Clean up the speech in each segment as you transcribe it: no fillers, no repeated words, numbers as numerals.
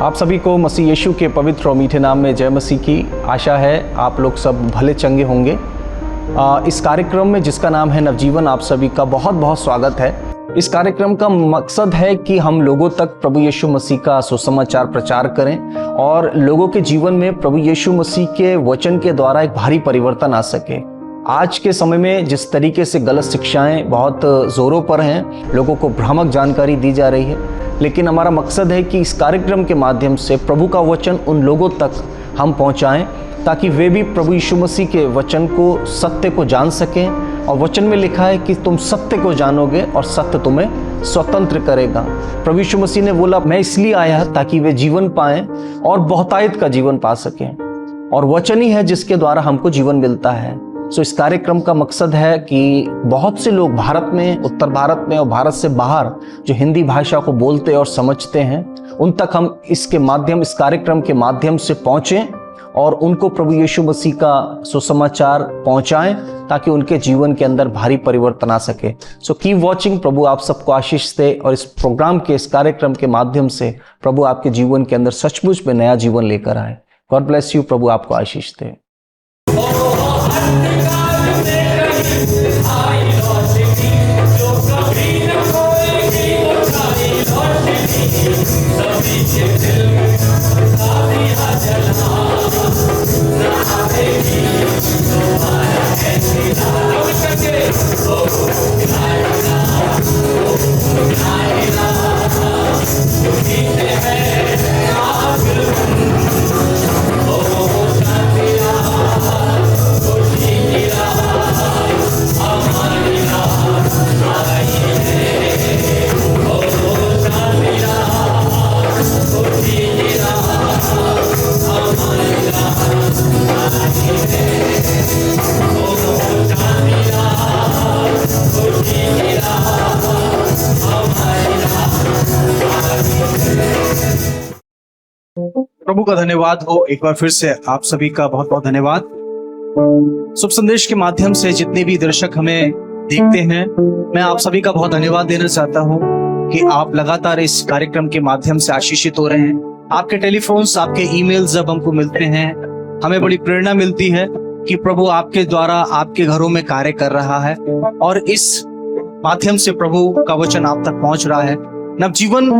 आप सभी को मसीह यीशु के पवित्र और मीठे नाम में जय मसीह की। आशा है आप लोग सब भले चंगे होंगे। इस कार्यक्रम में जिसका नाम है नवजीवन, आप सभी का बहुत बहुत स्वागत है। इस कार्यक्रम का मकसद है कि हम लोगों तक प्रभु यीशु मसीह का सुसमाचार प्रचार करें और लोगों के जीवन में प्रभु यीशु मसीह के वचन के द्वारा एक भारी परिवर्तन आ सके। आज के समय में जिस तरीके से गलत शिक्षाएं बहुत ज़ोरों पर हैं, लोगों को भ्रामक जानकारी दी जा रही है, लेकिन हमारा मकसद है कि इस कार्यक्रम के माध्यम से प्रभु का वचन उन लोगों तक हम पहुंचाएं ताकि वे भी प्रभु यीशु मसीह के वचन को, सत्य को जान सकें। और वचन में लिखा है कि तुम सत्य को जानोगे और सत्य तुम्हें स्वतंत्र करेगा। प्रभु यीशु मसीह ने बोला, मैं इसलिए आया ताकि वे जीवन पाएं और बहुतायत का जीवन पा सकें, और वचन ही है जिसके द्वारा हमको जीवन मिलता है। इस कार्यक्रम का मकसद है कि बहुत से लोग भारत में, उत्तर भारत में और भारत से बाहर जो हिंदी भाषा को बोलते और समझते हैं, उन तक हम इस कार्यक्रम के माध्यम से पहुंचें और उनको प्रभु यीशु मसीह का सुसमाचार पहुंचाएं ताकि उनके जीवन के अंदर भारी परिवर्तन आ सके। Keep watching. प्रभु आप सबको आशीष दे और इस प्रोग्राम के, इस कार्यक्रम के माध्यम से प्रभु आपके जीवन के अंदर सचमुच में नया जीवन लेकर आए। God bless you. प्रभु आपको आशीष दे। प्रभु का धन्यवाद हो। एक बार फिर से आप सभी का बहुत बहुत धन्यवाद। शुभ संदेश के माध्यम से जितने भी दर्शक हमें देखते हैं, मैं आप सभी का बहुत धन्यवाद देना चाहता हूं कि आप लगातार इस कार्यक्रम के माध्यम से आशीषित हो रहे हैं। आपके टेलीफोन्स, आपके ईमेल्स जब हमको मिलते हैं, हमें बड़ी प्रेरणा मिलती है कि प्रभु आपके द्वारा आपके घरों में कार्य कर रहा है और इस माध्यम से प्रभु का वचन आप तक पहुंच रहा है। नवजीवन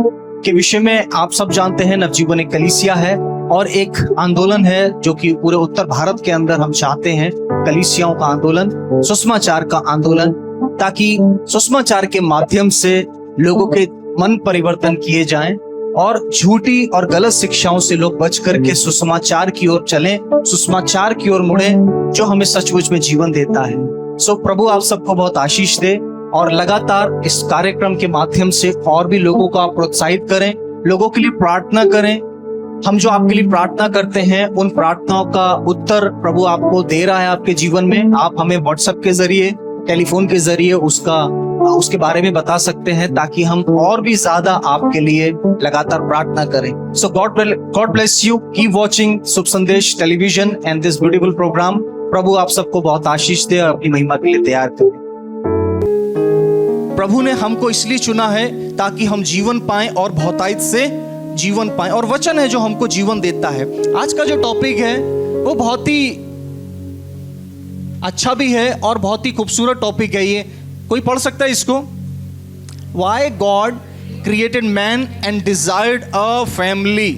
के विषय में आप सब जानते हैं, नवजीवन एक कलीसिया है और एक आंदोलन है जो कि पूरे उत्तर भारत के अंदर हम चाहते हैं, कलीसियाओं का आंदोलन, सुसमाचार का आंदोलन, ताकि सुसमाचार के माध्यम से लोगों के मन परिवर्तन किए जाएं और झूठी और गलत शिक्षाओं से लोग बच करके सुसमाचार की ओर चलें, सुसमाचार की ओर मुड़े जो हमें सचमुच में जीवन देता है। प्रभु आप सबको बहुत आशीष दे और लगातार इस कार्यक्रम के माध्यम से और भी लोगों को आप प्रोत्साहित करें, लोगों के लिए प्रार्थना करें। हम जो आपके लिए प्रार्थना करते हैं, उन प्रार्थनाओं का उत्तर प्रभु आपको दे रहा है आपके जीवन में। आप हमें व्हाट्सएप के जरिए, टेलीफोन के जरिए उसके बारे में बता सकते हैं ताकि हम और भी ज्यादा आपके लिए लगातार प्रार्थना करें। God bless you. Keep watching Shubh Sandesh television and this beautiful programme. प्रभु आप सबको बहुत आशीष दे और अपनी महिमा के लिए तैयार करें। प्रभु ने हमको इसलिए चुना है ताकि हम जीवन पाएं और बहुतायत से जीवन पाएं, और वचन है जो हमको जीवन देता है। आज का जो टॉपिक है वो बहुत ही अच्छा भी है और बहुत ही खूबसूरत टॉपिक है। ये कोई पढ़ सकता है इसको? Why God created man and desired a family।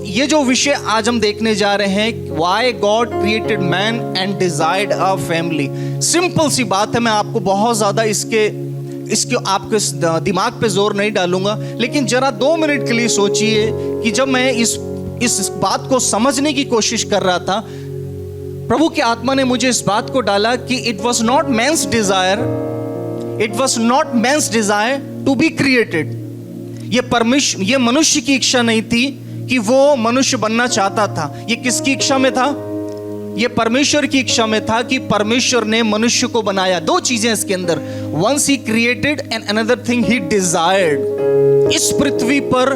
ये जो विषय आज हम देखने जा रहे हैं, Why God created man and desired a family। Simple सी बात है, मैं आपको बहुत ज्यादा इसके आपके दिमाग पे जोर नहीं डालूंगा, लेकिन जरा 2 मिनट के लिए सोचिए कि जब मैं इस बात को समझने की कोशिश कर रहा था, प्रभु की आत्मा ने मुझे इस बात को डाला कि it was not man's desire to be created. ये मनुष्य की इच्छा नहीं थी कि वो मनुष्य बनना चाहता था। ये किसकी इच्छा में था? ये परमेश्वर की इच्छा में था कि परमेश्वर ने मनुष्य को बनाया। 2 चीजें इसके अंदर, once he created and another thing he desired. इस पृथ्वी पर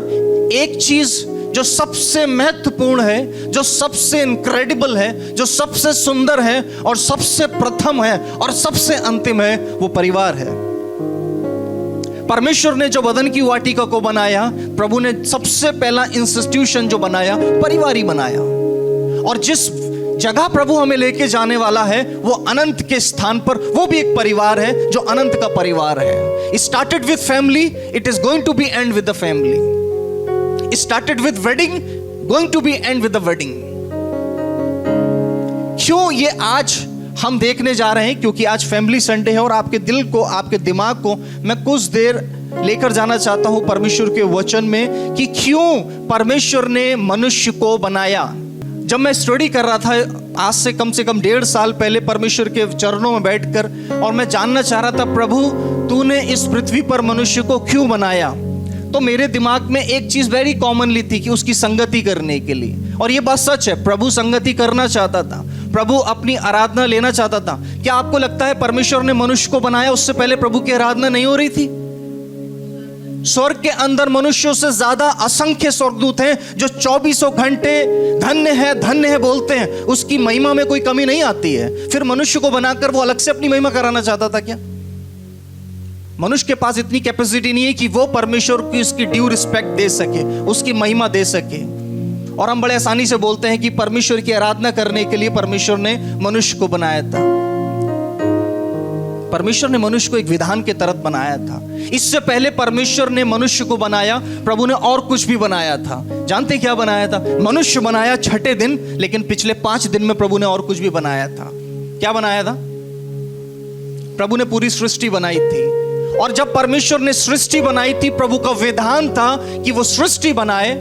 एक चीज जो सबसे महत्वपूर्ण है, जो सबसे इनक्रेडिबल है, जो सबसे सुंदर है और सबसे प्रथम है और सबसे अंतिम है, वो परिवार है। परमेश्वर ने जो बदन की वाटिका को बनाया, प्रभु ने सबसे पहला इंस्टीट्यूशन जो बनाया, परिवार ही बनाया। और जिस जगह प्रभु हमें लेके जाने वाला है वो अनंत के स्थान पर, वो भी एक परिवार है जो अनंत का परिवार है। Started with family, it is going to be end with the family. Started with wedding, going to be end with the wedding. क्यों ये आज हम देखने जा रहे हैं? क्योंकि आज फैमिली संडे है और आपके दिल को, आपके दिमाग को मैं कुछ देर लेकर जाना चाहता हूं परमेश्वर के वचन में कि क्यों परमेश्वर ने मनुष्य को बनाया। जब मैं स्टडी कर रहा था आज से कम 1.5 साल पहले परमेश्वर के चरणों में बैठकर, और मैं जानना चाह रहा था प्रभु तूने इस पृथ्वी पर मनुष्य को क्यों बनाया, तो मेरे दिमाग में एक चीज वेरी कॉमनली थी कि उसकी संगति करने के लिए। और ये बात सच है, प्रभु संगति करना चाहता था, प्रभु अपनी आराधना लेना चाहता था। क्या आपको लगता है परमेश्वर ने मनुष्य को बनाया उससे पहले प्रभु की आराधना नहीं हो रही थी? स्वर्ग के अंदर मनुष्यों से ज्यादा असंख्य स्वर्गदूत हैं जो 24 घंटे धन्य है बोलते हैं। उसकी महिमा में कोई कमी नहीं आती है। फिर मनुष्य को बनाकर वो अलग से अपनी महिमा कराना चाहता था क्या? मनुष्य के पास इतनी कैपेसिटी नहीं है कि वो परमेश्वर की उसकी ड्यू रिस्पेक्ट दे सके, उसकी महिमा दे सके। और हम बड़े आसानी से बोलते हैं कि परमेश्वर की आराधना करने के लिए परमेश्वर ने मनुष्य को बनाया था। परमेश्वर ने मनुष्य को एक विधान के तहत बनाया था। इससे पहले परमेश्वर ने मनुष्य को बनाया, प्रभु ने और कुछ भी बनाया था। जानते क्या बनाया था? मनुष्य बनाया 6ठे दिन, लेकिन पिछले 5 दिन में प्रभु ने और कुछ भी बनाया था। क्या बनाया था? प्रभु ने पूरी सृष्टि बनाई थी। और जब परमेश्वर ने सृष्टि बनाई थी, प्रभु का विधान था कि वो सृष्टि बनाए।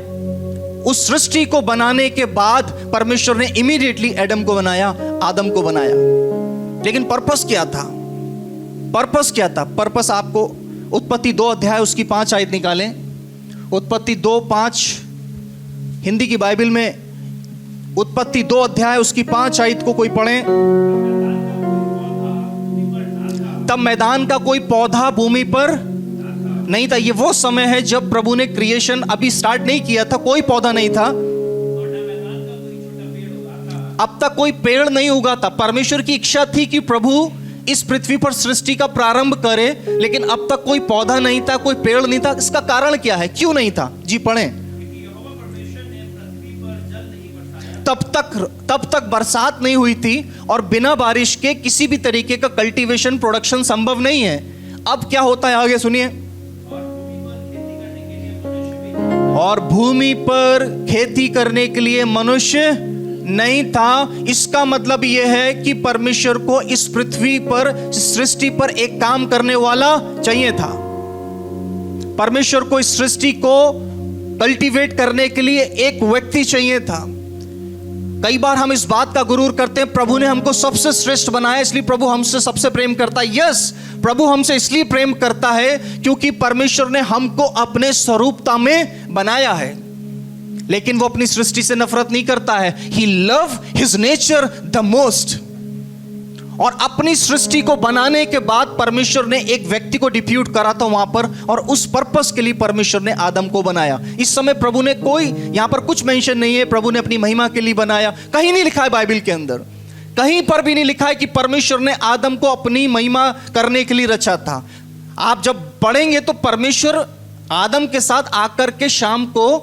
उस सृष्टि को बनाने के बाद परमेश्वर ने इमीडिएटली एडम को बनाया, आदम को बनाया। लेकिन पर्पस क्या था? पर्पस क्या था? पर्पस आपको उत्पत्ति 2 अध्याय उसकी 5 आयत निकालें। उत्पत्ति 2:5 हिंदी की बाइबल में उत्पत्ति 2 अध्याय उसकी 5 आयत को कोई पढ़े। तब मैदान का कोई पौधा भूमि पर नहीं था। ये वो समय है जब प्रभु ने क्रिएशन अभी स्टार्ट नहीं किया था, कोई पौधा नहीं था, अब तक कोई पेड़ नहीं उगा था। परमेश्वर की इच्छा थी कि प्रभु इस पृथ्वी पर सृष्टि का प्रारंभ करे, लेकिन अब तक कोई पौधा नहीं था, कोई पेड़ नहीं था। इसका कारण क्या है? क्यों नहीं था? जी पढ़ें। तब तक बरसात नहीं हुई थी और बिना बारिश के किसी भी तरीके का कल्टीवेशन, प्रोडक्शन संभव नहीं है। अब क्या होता है आगे सुनिए। और भूमि पर खेती करने के लिए मनुष्य नहीं था। इसका मतलब यह है कि परमेश्वर को इस पृथ्वी पर, सृष्टि पर एक काम करने वाला चाहिए था। परमेश्वर को इस सृष्टि को कल्टीवेट करने के लिए एक व्यक्ति चाहिए था। कई बार हम इस बात का गुरूर करते हैं प्रभु ने हमको सबसे श्रेष्ठ बनाया इसलिए प्रभु हमसे सबसे प्रेम करता है। यस, प्रभु हमसे इसलिए प्रेम करता है क्योंकि परमेश्वर ने हमको अपने स्वरूपता में बनाया है। लेकिन वो अपनी सृष्टि से नफरत नहीं करता है। He love his nature the most। और अपनी सृष्टि को बनाने के बाद परमेश्वर ने एक व्यक्ति को डिप्यूट करा था वहां पर, और उस पर्पस के लिए परमेश्वर ने आदम को बनाया। इस समय प्रभु ने कोई, यहां पर कुछ मेंशन नहीं है प्रभु ने अपनी महिमा के लिए बनाया। कहीं नहीं लिखा है बाइबल के अंदर, कहीं पर भी नहीं लिखा है कि परमेश्वर ने आदम को अपनी महिमा करने के लिए रचा था। आप जब पढ़ेंगे तो परमेश्वर आदम के साथ आकर के शाम को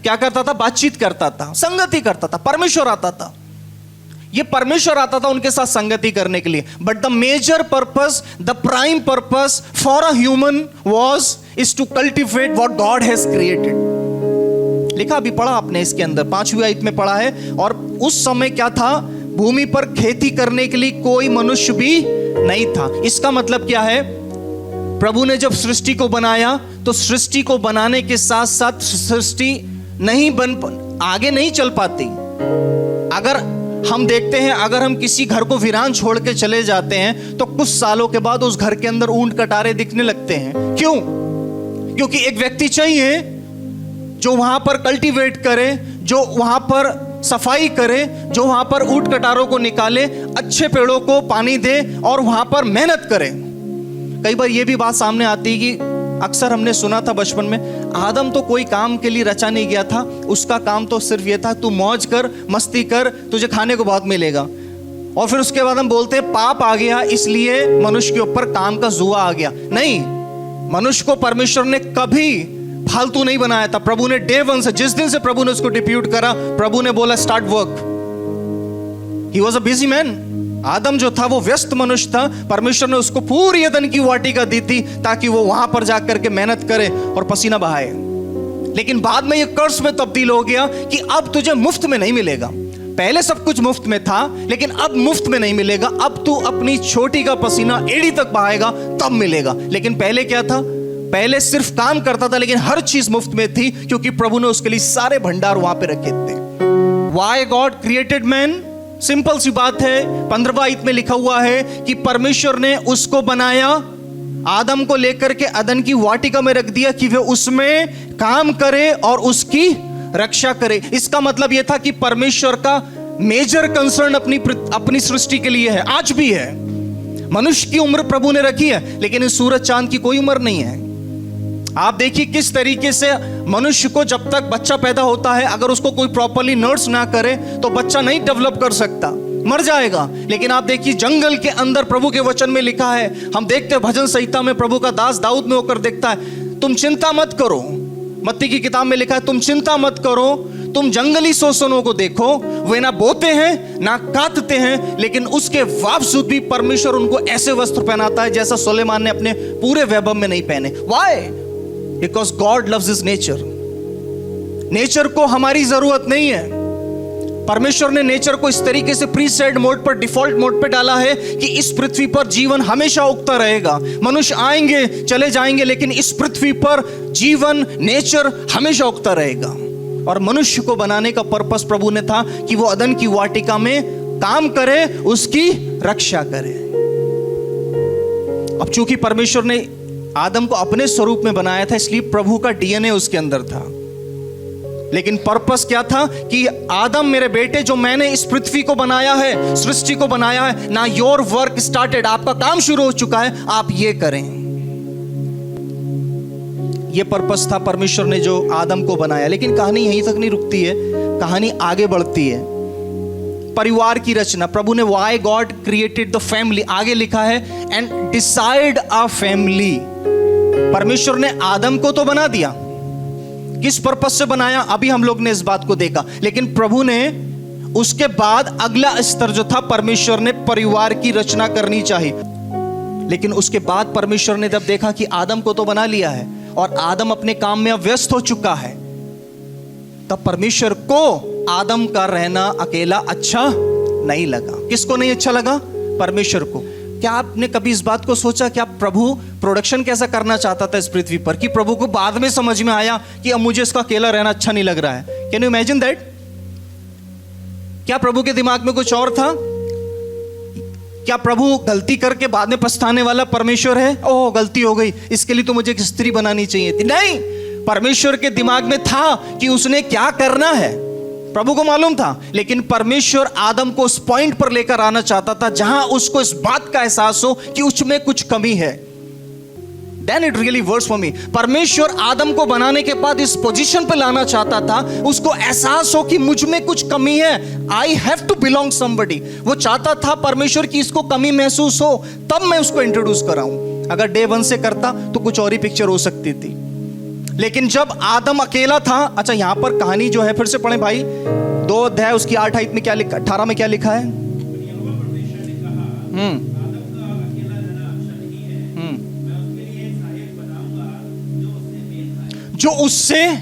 क्या करता था? बातचीत करता था, संगति करता था। परमेश्वर आता था, ये परमेश्वर आता था उनके साथ संगति करने के लिए। But the major purpose, the prime purpose for a human was is to cultivate what God has created. लिखा भी पढ़ा आपने इसके अंदर 5वीं आयत में पढ़ा है। और उस समय क्या था? भूमि पर खेती करने के लिए कोई मनुष्य भी नहीं था। इसका मतलब क्या है? प्रभु ने जब सृष्टि को बनाया तो सृष्टि को बनाने के साथ साथ सृष्टि आगे नहीं चल पाती। अगर हम देखते हैं, अगर हम किसी घर को वीरान छोड़ के चले जाते हैं तो कुछ सालों के बाद उस घर के अंदर ऊंट कटारे दिखने लगते हैं। क्यों? क्योंकि एक व्यक्ति चाहिए जो वहां पर कल्टीवेट करे, जो वहां पर सफाई करे, जो वहां पर ऊंट कटारों को निकाले, अच्छे पेड़ों को पानी दे और वहां पर मेहनत करे। कई बार यह भी बात सामने आती है कि अक्सर हमने सुना था बचपन में, आदम तो कोई काम के लिए रचा नहीं गया था, उसका काम तो सिर्फ ये था तू मौज कर, मस्ती कर, तुझे खाने को बहुत मिलेगा। और फिर उसके बाद हम बोलते हैं पाप आ गया इसलिए मनुष्य के ऊपर काम का जुआ आ गया। नहीं, मनुष्य को परमेश्वर ने कभी फालतू नहीं बनाया था। प्रभु ने डे वन से, जिस दिन से प्रभु ने उसको डिप्यूट करा, प्रभु ने बोला start work. He was a busy man. आदम जो था वो व्यस्त मनुष्य था। परमेश्वर ने उसको पूरी अदन की वाटिका दी थी ताकि वो वहां पर जाकर के मेहनत करे और पसीना बहाए। लेकिन बाद में ये कर्स में तब्दील हो गया कि अब तुझे मुफ्त में नहीं मिलेगा। पहले सब कुछ मुफ्त में था, लेकिन अब मुफ्त में नहीं मिलेगा। अब तू अपनी छोटी का पसीना एड़ी तक बहाएगा तब मिलेगा। लेकिन पहले क्या था? पहले सिर्फ काम करता था, लेकिन हर चीज मुफ्त में थी, क्योंकि प्रभु ने उसके लिए सारे भंडार वहां पे रखे थे। Why God created man? Simple सी बात है। 15वां आयत में लिखा हुआ है कि परमेश्वर ने उसको बनाया, आदम को लेकर के अदन की वाटिका में रख दिया कि वे उसमें काम करे और उसकी रक्षा करे। इसका मतलब यह था कि परमेश्वर का मेजर कंसर्न अपनी सृष्टि के लिए है, आज भी है। मनुष्य की उम्र प्रभु ने रखी है, लेकिन इस सूरज चांद की कोई उम्र नहीं है। आप देखिए किस तरीके से मनुष्य को जब तक बच्चा पैदा होता है, अगर उसको कोई प्रॉपर्ली नर्स ना करे तो बच्चा नहीं डेवलप कर सकता, मर जाएगा। लेकिन आप देखिए जंगल के अंदर प्रभु के वचन में लिखा है, हम देखते हैं भजन संहिता में प्रभु का दास दाऊद में होकर देखता है, तुम चिंता मत करो। मत्ती की किताब में लिखा है, तुम चिंता मत करो, तुम जंगली शोषणों को देखो, वे ना बोते हैं ना काटते हैं, लेकिन उसके बावजूद भी परमेश्वर उनको ऐसे वस्त्र पहनाता है जैसा सुलेमान ने अपने पूरे वैभव में नहीं पहने। Why? Because God loves his nature. Nature को हमारी जरूरत नहीं है। परमेश्वर ने नेचर को इस तरीके से प्रीसेट मोड पर, डिफॉल्ट मोड पर डाला है कि इस पृथ्वी पर जीवन हमेशा उगता रहेगा। मनुष्य आएंगे चले जाएंगे, लेकिन इस पृथ्वी पर जीवन, नेचर हमेशा उगता रहेगा। और मनुष्य को बनाने का पर्पस प्रभु ने था कि वो अदन की वाटिका में काम करे, उसकी रक्षा करे। अब चूंकि परमेश्वर ने आदम को अपने स्वरूप में बनाया था, इसलिए प्रभु का डीएनए उसके अंदर था। लेकिन पर्पस क्या था कि आदम मेरे बेटे, जो मैंने इस पृथ्वी को बनाया है, सृष्टि को बनाया है ना, योर वर्क स्टार्टेड, आपका काम शुरू हो चुका है, आप ये करें। ये पर्पस था परमेश्वर ने जो आदम को बनाया। लेकिन कहानी यहीं तक नहीं रुकती है, कहानी आगे बढ़ती है। परिवार की रचना, प्रभु ने why God created the family, आगे लिखा है एंड डिसाइड अ फैमिली। परमेश्वर ने आदम को तो बना दिया, किस पर्पस से बनाया अभी हम लोग ने इस बात को देखा। लेकिन प्रभु ने उसके बाद अगला स्तर जो था, परमेश्वर ने परिवार की रचना करनी चाहिए। लेकिन उसके बाद परमेश्वर ने जब देखा कि आदम को तो बना लिया है और आदम अपने काम में व्यस्त हो चुका है, तब परमेश्वर को आदम का रहना अकेला अच्छा नहीं लगा। किसको नहीं अच्छा लगा? परमेश्वर को। क्या आपने कभी इस बात को सोचा कि आप प्रभु प्रोडक्शन कैसा करना चाहता था इस पृथ्वी पर, कि प्रभु को बाद में समझ में आया कि अब मुझे इसका अकेला रहना अच्छा नहीं लग रहा है? Can you imagine that? क्या प्रभु के दिमाग में कुछ और था? क्या प्रभु गलती करके बाद में पछताने वाला परमेश्वर है? ओह गलती हो गई, इसके लिए तो मुझे एक स्त्री बनानी चाहिए थी। नहीं, परमेश्वर के दिमाग में था कि उसने क्या करना है, प्रभु को मालूम था। लेकिन परमेश्वर आदम को उस पॉइंट पर लेकर आना चाहता था जहां उसको इस बात का एहसास हो कि उसमें कुछ कमी है। Then it really works for me. परमेश्वर आदम को बनाने के बाद इस पोजीशन पे लाना चाहता था, उसको एहसास हो कि मुझ में कुछ कमी है, I have to belong somebody। वो चाहता था परमेश्वर की इसको कमी महसूस हो, तब मैं उसको इंट्रोड्यूस कराऊं। अगर डे वन से करता तो कुछ और ही पिक्चर हो सकती थी। लेकिन जब आदम अकेला था, अच्छा यहां पर कहानी जो है फिर से पढ़े भाई, 2 अध्याय उसकी 8 आयत में क्या लिखा, 18 में क्या लिखा है? जो उससे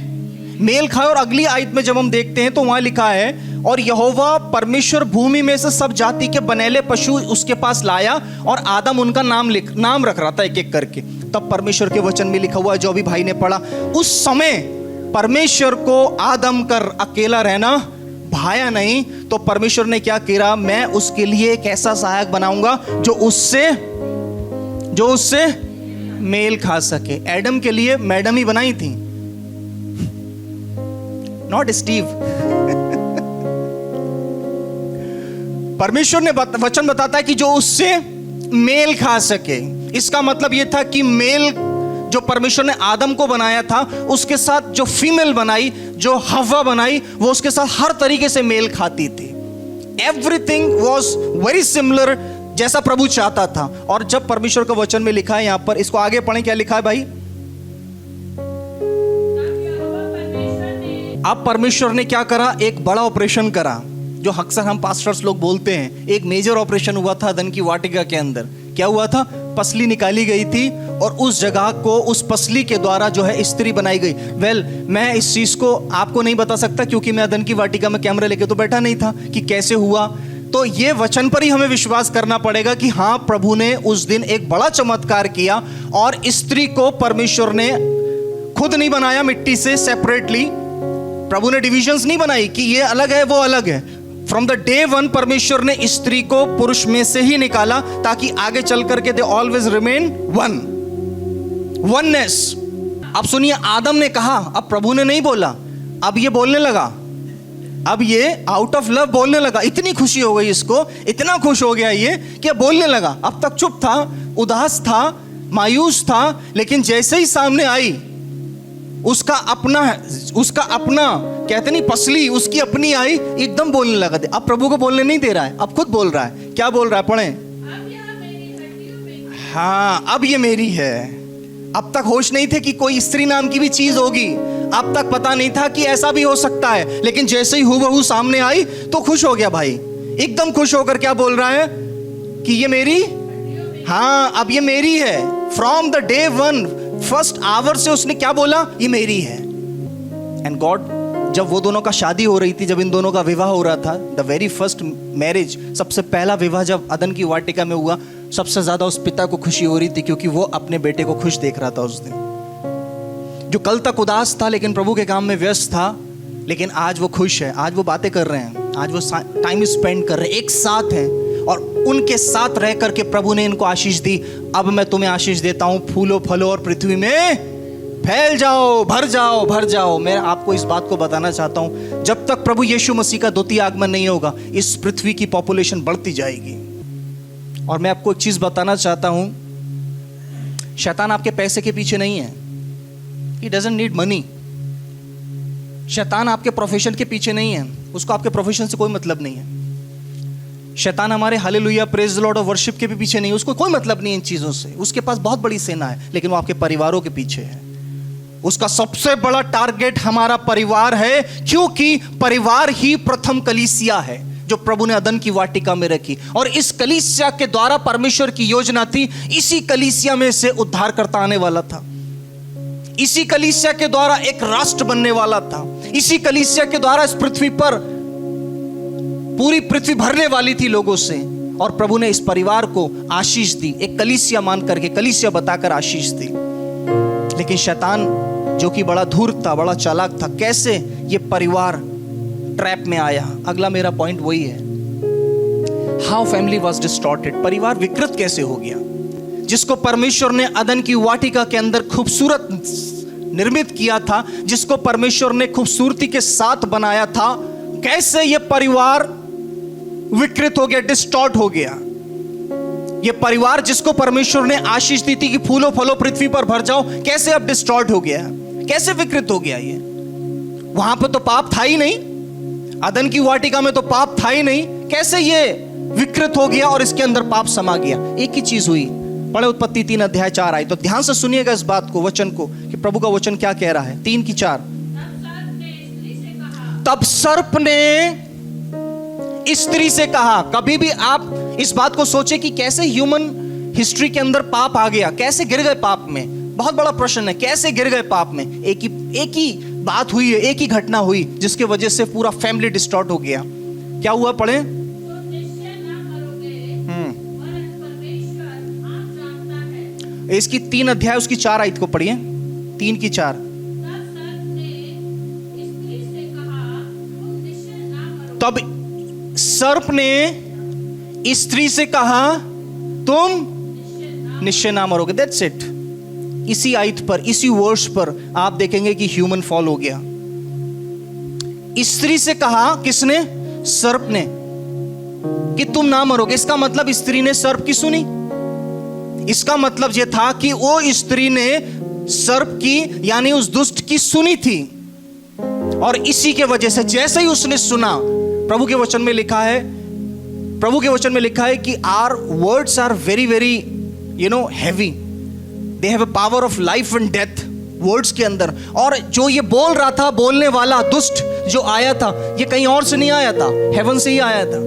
मेल खाए। और अगली आयत में जब हम देखते हैं तो वहां लिखा है, और यहोवा परमेश्वर भूमि में से सब जाति के बनेले पशु उसके पास लाया, और आदम उनका नाम रख रहा था एक एक करके। तब परमेश्वर के वचन में लिखा हुआ है, जो अभी भाई ने पढ़ा, उस समय परमेश्वर को आदम कर अकेला रहना भाया नहीं, तो परमेश्वर ने क्या किया, मैं उसके लिए एक ऐसा सहायक बनाऊंगा जो उससे मेल खा सके। एडम के लिए मैडम ही बनाई थी, नॉट स्टीव। परमेश्वर ने वचन बताता है कि जो उससे मेल खा सके। इसका मतलब यह था कि मेल जो परमेश्वर ने आदम को बनाया था, उसके साथ जो फीमेल बनाई, जो हव्वा बनाई, वो उसके साथ हर तरीके से मेल खाती थी। एवरीथिंग वॉज वेरी सिमिलर जैसा प्रभु चाहता था। और जब परमेश्वर का वचन में लिखा है, यहां पर इसको आगे पढ़ें, क्या लिखा है भाई? अब परमेश्वर ने क्या करा? एक बड़ा ऑपरेशन करा, जो अक्सर हम पास्टर्स लोग बोलते हैं। एक मेजर ऑपरेशन हुआ था अदन की वाटिका के अंदर। क्या हुआ था? पसली निकाली गई थी और उस जगह को, उस पसली के द्वारा जो है स्त्री बनाई गई। मैं इस चीज को आपको नहीं बता सकता, क्योंकि मैं अदन की वाटिका में कैमरा लेके तो बैठा नहीं था कि कैसे हुआ। तो ये वचन पर ही हमें विश्वास करना पड़ेगा कि हाँ, प्रभु ने उस दिन एक बड़ा चमत्कार किया और स्त्री को परमेश्वर ने खुद नहीं बनाया मिट्टी से सेपरेटली। प्रभु ने डिविजन्स नहीं बनाई कि ये अलग है वो अलग है। फ्रॉम द डे वन परमेश्वर ने स्त्री को पुरुष में से ही निकाला, ताकि आगे चल करके दे ऑलवेज रिमेन वननेस। अब सुनिए, आदम ने कहा, अब प्रभु ने नहीं बोला, अब ये बोलने लगा, अब ये आउट ऑफ लव बोलने लगा। इतनी खुशी हो गई इसको, इतना खुश हो गया ये कि अब बोलने लगा। अब तक चुप था, उदास था, मायूस था, लेकिन जैसे ही सामने आई उसका अपना कहते नहीं पसली, उसकी अपनी आई, एकदम बोलने लगा। अब प्रभु को बोलने नहीं दे रहा है, अब खुद बोल रहा है। क्या बोल रहा है? पढ़ें। हाँ, अब ये मेरी है। अब तक होश नहीं थे कि कोई स्त्री नाम की भी चीज होगी। अब तक पता नहीं था कि ऐसा भी हो सकता है, लेकिन जैसे ही हूबहू सामने आई तो खुश हो गया भाई, एकदम खुश होकर क्या बोल रहा है कि ये मेरी, हाँ, अब ये मेरी है। From the day one, first hour से उसने क्या बोला? ये मेरी है। एंड गॉड, जब वो दोनों का शादी हो रही थी, जब इन दोनों का विवाह हो रहा था, द वेरी फर्स्ट मैरिज, सबसे पहला विवाह जब अदन की वाटिका में हुआ, सबसे ज्यादा उस पिता को खुशी हो रही थी, क्योंकि वो अपने बेटे को खुश देख रहा था उस दिन। जो कल तक उदास था लेकिन प्रभु के काम में व्यस्त था, लेकिन आज वो खुश है, आज वो बातें कर रहे हैं, आज वो टाइम स्पेंड कर रहे हैं, एक साथ हैं। और उनके साथ रह करके प्रभु ने इनको आशीष दी। अब मैं तुम्हें आशीष देता हूं, फूलो फलो और पृथ्वी में फैल जाओ, भर जाओ, भर जाओ। मैं आपको इस बात को बताना चाहता हूं, जब तक प्रभु यीशु मसीह का द्वितीय आगमन नहीं होगा, इस पृथ्वी की पॉपुलेशन बढ़ती जाएगी। और मैं आपको एक चीज बताना चाहता हूं, शैतान आपके पैसे के पीछे नहीं है। He doesn't need money। शैतान आपके प्रोफेशन के पीछे नहीं है, उसको आपके प्रोफेशन से कोई मतलब नहीं है। शैतान हमारे हालेलुया, प्रेज द लॉर्ड और वर्शिप के भी पीछे नहीं है, उसको कोई मतलब नहीं है इन चीजों से। उसके पास बहुत बड़ी सेना है, लेकिन वो आपके परिवारों के पीछे है। उसका सबसे बड़ा टारगेट हमारा परिवार है, क्योंकि परिवार ही प्रथम कलीसिया है जो प्रभु ने अदन की वाटिका में रखी। और इस कलीसिया के द्वारा परमेश्वर की योजना थी, इसी कलीसिया में से उद्धारकर्ता आने वाला था, इसी कलीसिया के द्वारा एक राष्ट्र बनने वाला था, इसी कलीसिया के द्वारा इस पृथ्वी पर पूरी पृथ्वी भरने वाली थी लोगों से। और प्रभु ने इस परिवार को आशीष दी, एक कलीसिया मान करके, कलीसिया बताकर आशीष दी। लेकिन शैतान जो कि बड़ा धूर्त था, बड़ा चालाक था, कैसे ये परिवार ट्रैप में आया। अगला मेरा पॉइंट वही है, हाउ फैमिली वाज डिस्टॉर्टेड। परिवार विकृत कैसे हो गया, जिसको परमेश्वर ने अदन की वाटिका के अंदर खूबसूरत निर्मित किया था, जिसको परमेश्वर ने खूबसूरती के साथ बनाया था, कैसे ये परिवार विकृत हो गया, डिस्टॉर्ट हो गया। ये परिवार जिसको परमेश्वर ने आशीष दी थी कि फूलो फलो पृथ्वी पर भर जाओ, कैसे अब डिस्टॉर्ट हो गया, कैसे विकृत हो गया। ये वहां पर तो पाप था ही नहीं, अदन की वाटिका में तो पाप था ही नहीं, कैसे ये विकृत हो गया और इसके अंदर पाप समा गया। एक ही चीज हुई, पढ़े उत्पत्ति 3 अध्याय 4 आई, तो ध्यान से सुनिएगा इस बात को, वचन को, कि प्रभु का वचन क्या कह रहा है। 3 की 4। तब सर्प ने स्त्री से कहा। कभी भी आप इस बात को सोचे कि कैसे ह्यूमन हिस्ट्री के अंदर पाप आ गया, कैसे गिर गए पाप में। बहुत बड़ा प्रश्न है, कैसे गिर गए पाप में। एक ही बात हुई है, एक ही घटना हुई जिसकी वजह से पूरा फैमिली डिस्टॉर्ट हो गया। क्या हुआ, पढ़े। इसकी 3 अध्याय उसकी 4 आयत को पढ़िए, 3 की 4। तब सर्प ने स्त्री से कहा, तुम निश्चय ना मरोगे। That's it. इसी आयत पर, इसी वर्ष पर आप देखेंगे कि ह्यूमन फॉल हो गया। स्त्री से कहा, किसने? सर्प ने, कि तुम ना मरोगे। इसका मतलब स्त्री ने सर्प की सुनी। इसका मतलब यह था कि वो स्त्री ने सर्प की, यानी उस दुष्ट की सुनी थी। और इसी के वजह से जैसे ही उसने सुना, प्रभु के वचन में लिखा है, प्रभु के वचन में लिखा है कि our words are very very heavy, they have a power of life and death words के अंदर। और जो ये बोल रहा था, बोलने वाला दुष्ट जो आया था, ये कहीं और से नहीं आया था, हेवन से ही आया था।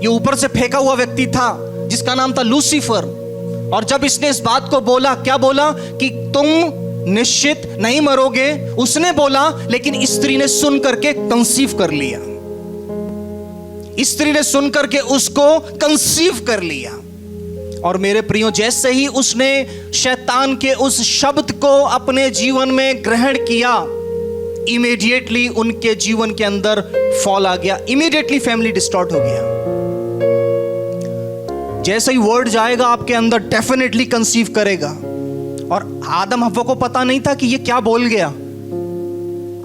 ये ऊपर से फेंका हुआ व्यक्ति था जिसका नाम था लूसीफर। और जब इसने इस बात को बोला, क्या बोला कि तुम निश्चित नहीं मरोगे, उसने बोला, लेकिन स्त्री ने सुन करके कंसीव कर लिया। स्त्री ने सुन करके उसको कंसीव कर लिया। और मेरे प्रियो, जैसे ही उसने शैतान के उस शब्द को अपने जीवन में ग्रहण किया, इमीडिएटली उनके जीवन के अंदर फॉल आ गया, इमीडिएटली फैमिली डिस्टॉर्ट हो गया। जैसे ही वर्ड जाएगा आपके अंदर, डेफिनेटली कंसीव करेगा। और आदम हव्वा को पता नहीं था कि ये क्या बोल गया।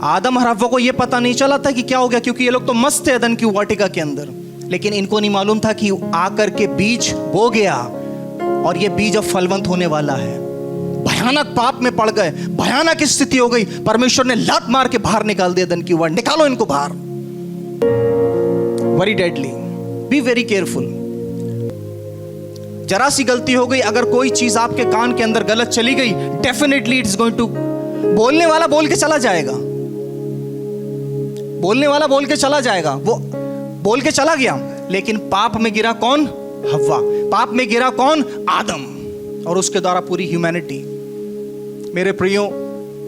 आदम और हव्वा को ये पता नहीं चला था कि क्या हो गया, क्योंकि ये लोग तो मस्त थे अदन की वाटिका के अंदर। लेकिन इनको नहीं मालूम था कि आकर के बीज बो गया और ये बीज अब फलवंत होने वाला है। भयानक पाप में पड़ गए, भयानक स्थिति हो गई। परमेश्वर ने लात मार के बाहर निकाल दिया अदन की वाट, निकालो इनको बाहर। Very deadly, be very careful. जरा सी गलती हो गई, अगर कोई चीज आपके कान के अंदर गलत चली गई, definitely it is going to, बोलने वाला बोल के चला जाएगा, बोलने वाला बोल के चला जाएगा, वो बोल के चला गया। लेकिन पाप में गिरा कौन? हव्वा। पाप में गिरा कौन? आदम, और उसके द्वारा पूरी ह्यूमैनिटी। मेरे प्रियो,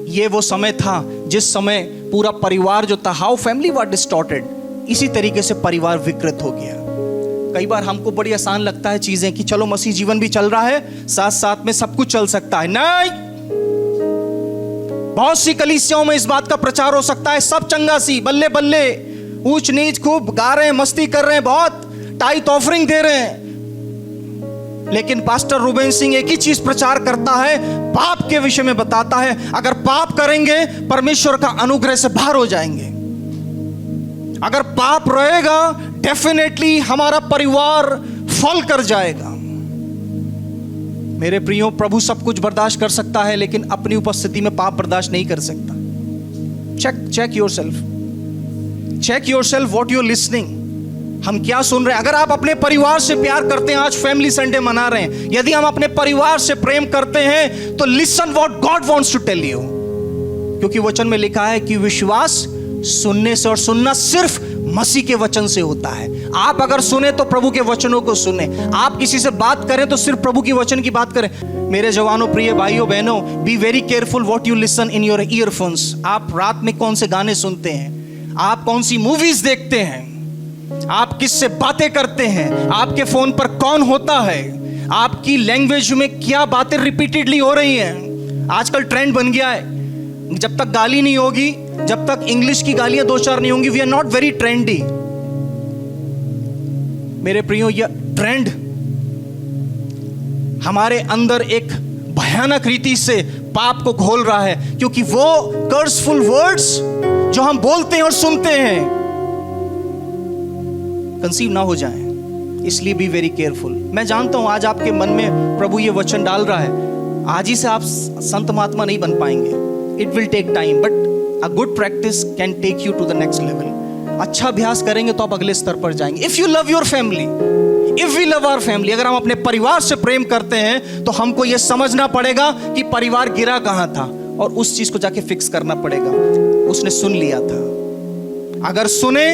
ये वो समय था जिस समय पूरा परिवार जो था, हाउ फैमिली वाज डिस्टॉर्टेड, इसी तरीके से परिवार विकृत हो गया। कई बार हमको बड़ी आसान लगता है चीजें कि चलो मसीह जीवन भी चल रहा है, साथ साथ में सब कुछ चल सकता है। नहीं, बहुत सी कलीसियाओं में इस बात का प्रचार हो सकता है, सब चंगा सी, बल्ले बल्ले, ऊंच नीच खूब गा रहे हैं, मस्ती कर रहे हैं, बहुत टाइट ऑफरिंग दे रहे हैं। लेकिन पास्टर रूबेन सिंह एक ही चीज प्रचार करता है, पाप के विषय में बताता है। अगर पाप करेंगे, परमेश्वर का अनुग्रह से बाहर हो जाएंगे। अगर पाप रहेगा, डेफिनेटली हमारा परिवार फॉल कर जाएगा। मेरे प्रियो, प्रभु सब कुछ बर्दाश्त कर सकता है, लेकिन अपनी उपस्थिति में पाप बर्दाश्त नहीं कर सकता। Check yourself what you are listening. हम क्या सुन रहे हैं? अगर आप अपने परिवार से प्यार करते हैं, आज फैमिली संडे मना रहे हैं, यदि हम अपने परिवार से प्रेम करते हैं, तो listen what God wants to tell you. क्योंकि वचन में लिखा है कि विश्वास सुनने से, और सुनना सिर्फ मसीह के वचन से होता है। आप अगर सुने तो प्रभु के वचनों को सुने, आप किसी से बात करें तो सिर्फ प्रभु के वचन की बात करें। मेरे जवानों, प्रिय भाइयों बहनों, be very careful what you listen in your earphones. आप रात में कौन से गाने सुनते हैं, आप कौन सी मूवीज देखते हैं, आप किससे बातें करते हैं, आपके फोन पर कौन होता है, आपकी लैंग्वेज में क्या बातें रिपीटेडली हो रही हैं। आजकल ट्रेंड बन गया है, जब तक गाली नहीं होगी, जब तक इंग्लिश की गालियां दो चार नहीं होंगी, we are not very trendy. मेरे प्रियो, यह ट्रेंड हमारे अंदर एक भयानक रीति से पाप को घोल रहा है, क्योंकि वो कर्सफुल वर्ड्स जो हम बोलते हैं और सुनते हैं, कंसीव ना हो जाएं। इसलिए बी वेरी केयरफुल। मैं जानता हूं आज आपके मन में प्रभु ये वचन डाल रहा है, आज ही से आप संत महात्मा नहीं बन पाएंगे। It will take time, but a good practice can take you to the next level. अच्छा अभ्यास करेंगे तो आप अगले स्तर पर जाएंगे। If you love your family, if we love our family, अगर हम अपने परिवार से प्रेम करते हैं, तो हमको यह समझना पड़ेगा कि परिवार गिरा कहां था, और उस चीज को जाके फिक्स करना पड़ेगा। उसने सुन लिया था, अगर सुने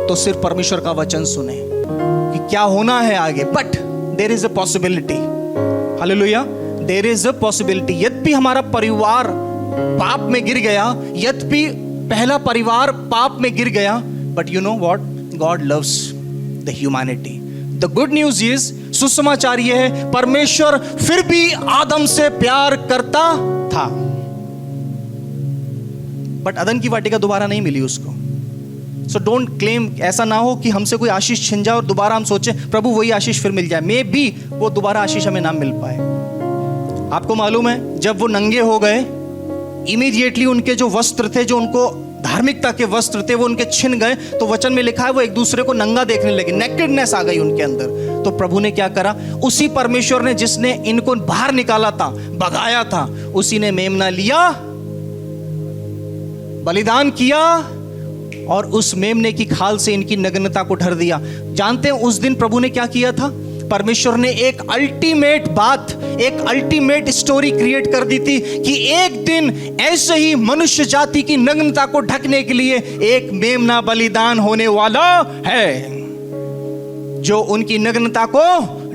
तो सिर्फ परमेश्वर का वचन सुने कि क्या होना है आगे। But there is a possibility, hallelujah, there is a possibility. यद्यपि हमारा परिवार पाप में गिर गया, यद्यपि पहला परिवार पाप में गिर गया, but you know what, God loves the humanity. The good news is, सुसमाचार यह है, परमेश्वर फिर भी आदम से प्यार करता था, बट अदन की वाटिका दोबारा नहीं मिली उसको। सो डोंट क्लेम, ऐसा ना हो कि हमसे कोई आशीष छिन जाए और दोबारा हम सोचें प्रभु वही आशीष फिर मिल जाए। मे बी वो दोबारा आशीष हमें ना मिल पाए। आपको मालूम है, जब वो नंगे हो गए, इमीडिएटली उनके जो वस्त्र थे, जो उनको धार्मिकता के वस्त्र थे, वो उनके छिन गए। तो वचन में लिखा है वो एक दूसरे को नंगा देखने लगे, नेकेडनेस आ गई उनके अंदर। तो प्रभु ने क्या करा, उसी परमेश्वर ने जिसने इनको बाहर निकाला था, भगाया था, उसी ने मेमना लिया, बलिदान किया, और उस मेमने की खाल से इनकी नग्नता को ढर दिया। जानते हैं उस दिन प्रभु ने क्या किया था? परमेश्वर ने एक अल्टीमेट बात, एक अल्टीमेट स्टोरी क्रिएट कर दी थी कि एक दिन ऐसे ही मनुष्य जाति की नग्नता को ढकने के लिए एक मेमना बलिदान होने वाला है जो उनकी नग्नता को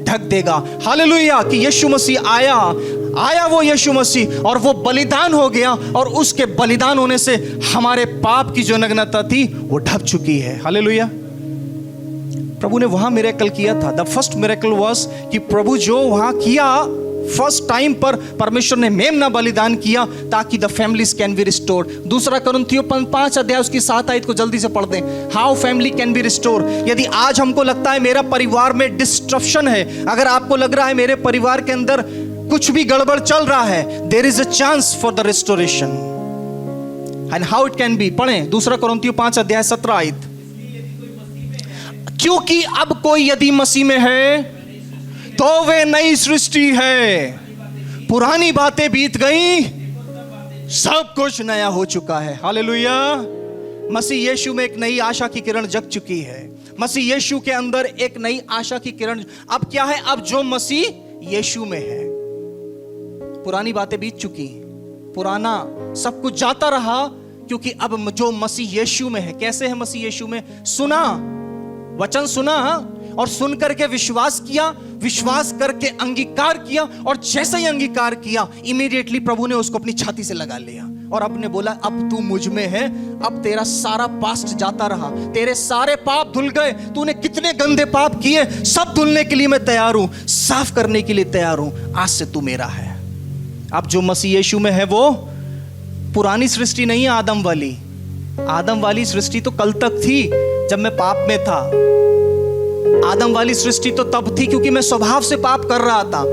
ढक देगा। हालेलुया! कि यीशु मसीह आया वो यीशु मसीह, और वो बलिदान हो गया, और उसके बलिदान होने से हमारे पाप की जो नग्नता थी वो ढक चुकी है। हालेलुया! प्रभु ने वहां मिरेकल किया था। द फर्स्ट मिरेकल वाज कि प्रभु जो वहां किया, फर्स्ट टाइम पर परमेश्वर ने मेमना बलिदान किया ताकि the families can be restored. दूसरा कुरिन्थियों 5 अध्याय उसकी 7 आयत को जल्दी से पढ़ दें। How family can be restore. यदि आज हमको लगता है मेरा परिवार में डिस्ट्रप्शन है, अगर आपको लग रहा है मेरे परिवार के अंदर कुछ भी गड़बड़ चल रहा है, there is a chance for the restoration. And how it can be, पढ़ें दूसरा कुरिन्थियों 5 अध्याय 17 आयत। क्योंकि अब कोई यदि मसीह में है तो वे नई सृष्टि है, पुरानी बातें बीत गई, सब कुछ नया हो चुका है। हालेलुया! मसीह यीशु में एक नई आशा की किरण जग चुकी है। मसीह यीशु के अंदर एक नई आशा की किरण। अब क्या है? अब जो मसीह यीशु में है, पुरानी बातें बीत चुकी, पुराना सब कुछ जाता रहा, क्योंकि अब जो मसीह यीशु में है। कैसे है मसीह यीशु में? सुना, वचन सुना और सुन करके विश्वास किया, विश्वास करके अंगीकार किया, और जैसे ही अंगीकार किया इमीडिएटली प्रभु ने उसको अपनी छाती से लगा लिया और अपने बोला, अब तू मुझ में है, अब तेरा सारा पास्ट जाता रहा, तेरे सारे पाप धुल गए, तूने कितने गंदे पाप किए, सब धुलने के लिए मैं तैयार हूं, साफ करने के लिए तैयार हूं, आज से तू मेरा है। अब जो मसीह यीशु में है वो पुरानी सृष्टि नहीं है, आदम वाली। आदम वाली सृष्टि तो कल तक थी जब मैं पाप में था। आदम वाली सृष्टि तो तब थी क्योंकि मैं स्वभाव से पाप कर रहा था,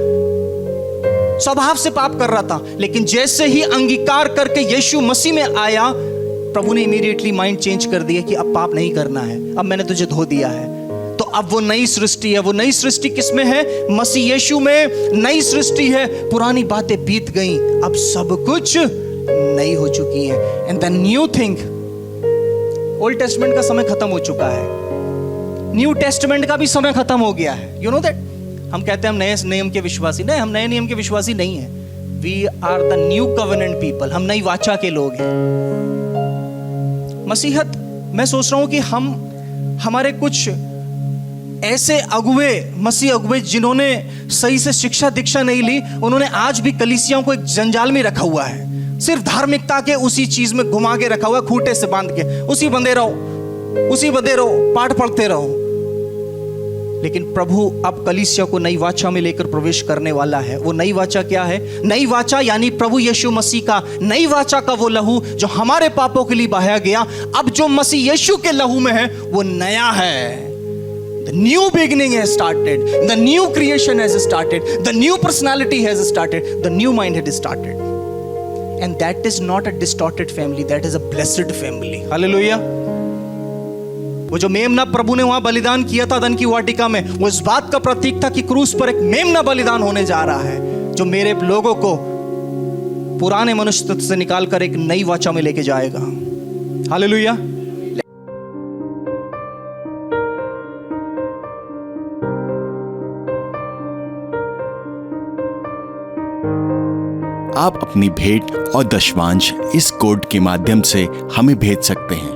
स्वभाव से पाप कर रहा था। लेकिन जैसे ही अंगीकार करके यीशु मसीह में आया, प्रभु ने इमीडिएटली माइंड चेंज कर दिया कि अब पाप नहीं करना है, अब मैंने तुझे धो दिया है। तो अब वो नई सृष्टि है। वो नई सृष्टि किसमें है? मसीह यीशु में नई सृष्टि है। पुरानी बातें बीत गई, अब सब कुछ नई हो चुकी है। And the new thing, old testament का समय खत्म हो चुका है, न्यू टेस्टमेंट का भी समय खत्म हो गया है। You know that? हम कहते हैं हम नए नियम के विश्वासी। नहीं, हम नए नियम के विश्वासी नहीं हैं। We are the new covenant people. हम नई वाचा के लोग हैं। मसीहत, मैं सोच रहा हूं कि हमारे कुछ ऐसे अगुवे, मसीह अगुवे जिन्होंने सही से शिक्षा दीक्षा नहीं ली, उन्होंने आज भी कलीसियाओं को एक जंजाल में रखा हुआ है। सिर्फ धार्मिकता के उसी चीज में घुमा के रखा हुआ, खूंटे से बांध के उसी बंधे रहो, पाठ पढ़ते रहो। लेकिन प्रभु अब कलीसिया को नई वाचा में लेकर प्रवेश करने वाला है। वो नई वाचा क्या है? नई वाचा यानी प्रभु यीशु मसीह का, नई वाचा का वो लहू जो हमारे पापों के लिए बहाया गया। अब जो मसीह यीशु के लहू में है वो नया है। The new beginning has started. The new creation has started. The new personality has started. The new mind has started. And that is not a distorted family. That is a blessed family. Hallelujah. वो जो मेमना प्रभु ने वहां बलिदान किया था धन की वाटिका में, वो इस बात का प्रतीक था कि क्रूस पर एक मेमना बलिदान होने जा रहा है जो मेरे लोगों को पुराने मनुष्य तत्व से निकालकर एक नई वाचा में लेके जाएगा। हालेलुया। आप अपनी भेंट और दशमांश इस कोड के माध्यम से हमें भेज सकते हैं।